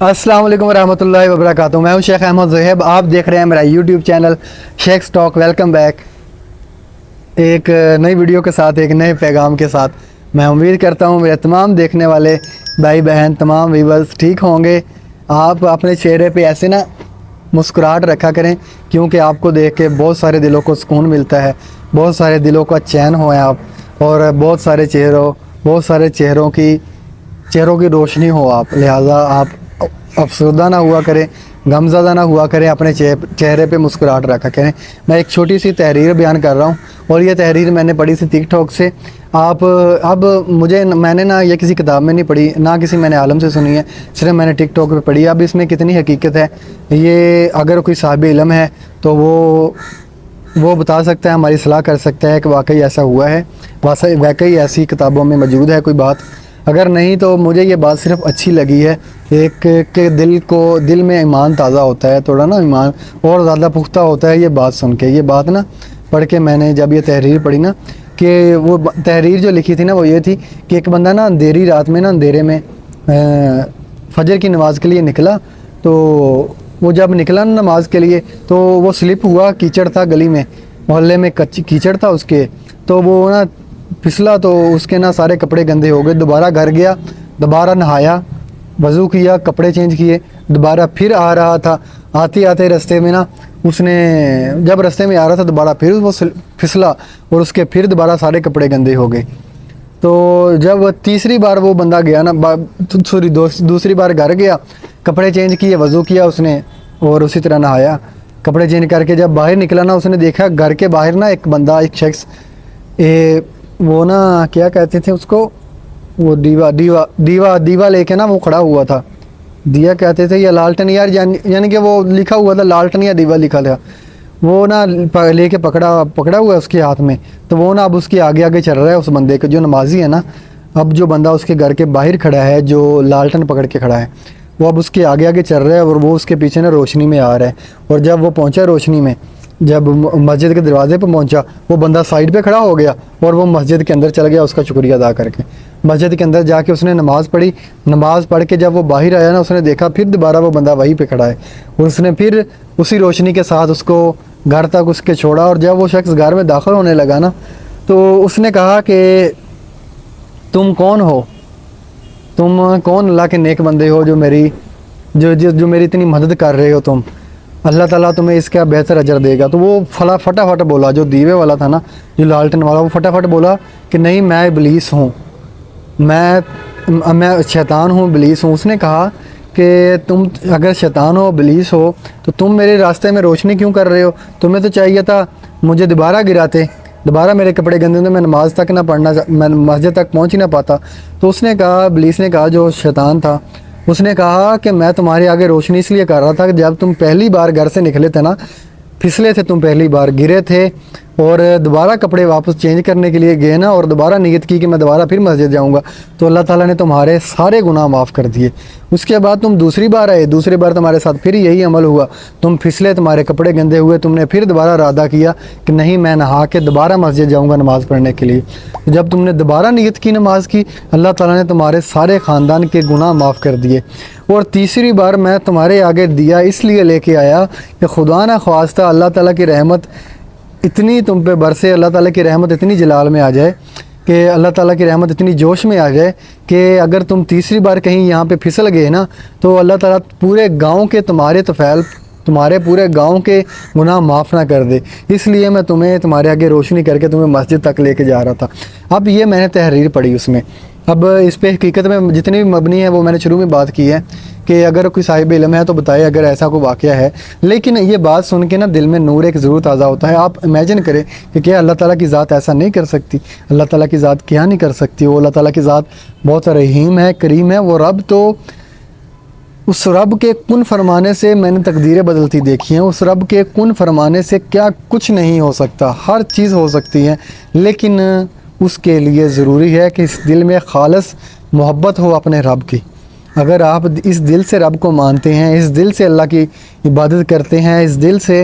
السلام علیکم ورحمۃ اللہ وبرکاتہ. میں ہوں شیخ احمد زہیب. آپ دیکھ رہے ہیں میرا یوٹیوب چینل شیخ اسٹاک. Welcome back. ایک نئی ویڈیو کے ساتھ, ایک نئے پیغام کے ساتھ. میں امید کرتا ہوں میرے تمام دیکھنے والے بھائی بہن, تمام ویورز ٹھیک ہوں گے. آپ اپنے چہرے پہ ایسے نا مسکراہٹ رکھا کریں, کیونکہ آپ کو دیکھ کے بہت سارے دلوں کو سکون ملتا ہے, بہت سارے دلوں کا چین ہو ہے آپ, اور بہت سارے چہروں کی روشنی ہو آپ. لہٰذا آپ افسردہ نہ ہوا کریں, غمزدہ نہ ہوا کریں, اپنے چہرے پہ مسکراہٹ رکھا کریں. میں ایک چھوٹی سی تحریر بیان کر رہا ہوں, اور یہ تحریر میں نے پڑھی سی ٹک ٹاک سے. میں نے نہ یہ کسی کتاب میں نہیں پڑھی, نہ کسی میں نے عالم سے سنی ہے, صرف میں نے ٹک ٹاک پہ پڑھی. اب اس میں کتنی حقیقت ہے, یہ اگر کوئی صاحب علم ہے تو وہ بتا سکتا ہے, ہماری اصلاح کر سکتا ہے کہ واقعی ایسا ہوا ہے, واقعی ایسی کتابوں میں موجود ہے کوئی بات. اگر نہیں تو مجھے یہ بات صرف اچھی لگی ہے, ایک کہ دل میں ایمان تازہ ہوتا ہے, تھوڑا نا ایمان اور زیادہ پختہ ہوتا ہے یہ بات سن کے. یہ بات نا پڑھ کے میں نے جب یہ تحریر پڑھی نا, کہ وہ تحریر جو لکھی تھی نا وہ یہ تھی کہ ایک بندہ نا اندھیری رات میں, نا اندھیرے میں فجر کی نماز کے لیے نکلا. تو وہ جب نکلا نا نماز کے لیے تو وہ سلپ ہوا, کیچڑ تھا گلی میں, محلے میں کیچڑ تھا اس کے, تو وہ نا پھسلا, تو اس کے نا سارے کپڑے گندے ہو گئے. دوبارہ گھر گیا, دوبارہ نہایا, وضو کیا, کپڑے چینج کیے, دوبارہ پھر آ رہا تھا. آتے رستے میں نا جب رستے میں آ رہا تھا دوبارہ پھر وہ پھسلا, اور اس کے پھر دوبارہ سارے کپڑے گندے ہو گئے. تو جب تیسری بار وہ بندہ گیا نا, دوسری بار گھر گیا, کپڑے چینج کیے, وضو کیا اس نے, اور اسی طرح نہایا, کپڑے چینج کر کے جب باہر نکلا نا, اس نے دیکھا گھر کے باہر نا ایک بندہ, ایک شخص, وہ نا کیا کہتے تھے اس کو, وہ دیوا لے کے نا وہ کھڑا ہوا تھا. دیا کہتے تھے یا لالٹن, یار یعنی کہ وہ لکھا ہوا تھا لالٹن یا دیوا لکھا تھا. وہ نا لے کے پکڑا ہوا ہے اس کے ہاتھ میں. تو وہ نا اب اس کے آگے چل رہا ہے, اس بندے کے جو نمازی ہے نا. اب جو بندہ اس کے گھر کے باہر کھڑا ہے, جو لالٹن پکڑ کے کھڑا ہے, وہ اب اس کے آگے چل رہا ہے, اور وہ اس کے پیچھے نا روشنی میں آ رہا ہے. اور جب وہ پہنچا روشنی میں, جب مسجد کے دروازے پہ پہنچا, وہ بندہ سائڈ پہ کھڑا ہو گیا, اور وہ مسجد کے اندر چل گیا اس کا شکریہ ادا کر کے. مسجد کے اندر جا کے اس نے نماز پڑھی. نماز پڑھ کے جب وہ باہر آیا نا, اس نے دیکھا پھر دوبارہ وہ بندہ وہیں پہ کھڑا ہے, اور اس نے پھر اسی روشنی کے ساتھ اس کو گھر تک اس کے چھوڑا. اور جب وہ شخص گھر میں داخل ہونے لگا نا, تو اس نے کہا کہ تم کون ہو, تم کون اللہ کے نیک بندے ہو جو میری اتنی مدد کر رہے ہو تم, اللہ تعالیٰ تمہیں اس کا بہتر اجر دے گا. تو وہ فٹافٹ بولا, جو دیوے والا تھا نا, جو لالٹن والا, وہ فٹافٹ بولا کہ نہیں, میں ابلیس ہوں, میں شیطان ہوں, ابلیس ہوں. اس نے کہا کہ تم اگر شیطان ہو, ابلیس ہو, تو تم میرے راستے میں روشنی کیوں کر رہے ہو؟ تمہیں تو چاہیے تھا مجھے دوبارہ گراتے, دوبارہ میرے کپڑے گندے ہوتے, میں نماز تک نہ پڑھنا, میں مسجد تک پہنچ ہی نہ پاتا. تو اس نے کہا, ابلیس نے کہا, جو شیطان تھا, اس نے کہا کہ میں تمہارے آگے روشنی اس لیے کر رہا تھا کہ جب تم پہلی بار گھر سے نکلے تھے نا, پھسلے تھے تم, پہلی بار گرے تھے, اور دوبارہ کپڑے واپس چینج کرنے کے لیے گئے نا, اور دوبارہ نیت کی کہ میں دوبارہ پھر مسجد جاؤں گا, تو اللہ تعالیٰ نے تمہارے سارے گناہ معاف کر دیے. اس کے بعد تم دوسری بار آئے, دوسری بار تمہارے ساتھ پھر یہی عمل ہوا, تم پھسلے, تمہارے کپڑے گندے ہوئے, تم نے پھر دوبارہ ارادہ کیا کہ نہیں, میں نہا کے دوبارہ مسجد جاؤں گا نماز پڑھنے کے لیے. جب تم نے دوبارہ نیت کی نماز کی, اللہ تعالیٰ نے تمہارے سارے خاندان کے گناہ معاف کر دیے. اور تیسری بار میں تمہارے آگے دیا اس لیے لے کے آیا کہ خدا نہ خواستہ اللہ تعالیٰ کی رحمت اتنی تم پہ برسے, اللہ تعالیٰ کی رحمت اتنی جلال میں آ جائے, کہ اللہ تعالیٰ کی رحمت اتنی جوش میں آ جائے کہ اگر تم تیسری بار کہیں یہاں پہ پھسل گئے نا, تو اللہ تعالیٰ پورے گاؤں کے تمہارے پورے گاؤں کے گناہ معاف نہ کر دے. اس لیے میں تمہارے آگے روشنی کر کے تمہیں مسجد تک لے کے جا رہا تھا. اب یہ میں نے تحریر پڑھی اس میں. اب اس پہ حقیقت میں جتنی بھی مبنی ہے وہ میں نے شروع میں بات کی ہے کہ اگر کوئی صاحب علم ہے تو بتائے اگر ایسا کوئی واقعہ ہے. لیکن یہ بات سن کے نا دل میں نور ایک ضرور تازہ ہوتا ہے. آپ امیجن کریں کہ کیا اللہ تعالیٰ کی ذات ایسا نہیں کر سکتی؟ اللہ تعالیٰ کی ذات کیا نہیں کر سکتی؟ وہ اللہ تعالیٰ کی ذات بہت رحیم ہے, کریم ہے. وہ رب, تو اس رب کے کن فرمانے سے میں نے تقدیریں بدلتی دیکھی ہیں. اس رب کے کن فرمانے سے کیا کچھ نہیں ہو سکتا, ہر چیز ہو سکتی ہے. لیکن اس کے لیے ضروری ہے کہ اس دل میں خالص محبت ہو اپنے رب کی. اگر آپ اس دل سے رب کو مانتے ہیں, اس دل سے اللہ کی عبادت کرتے ہیں, اس دل سے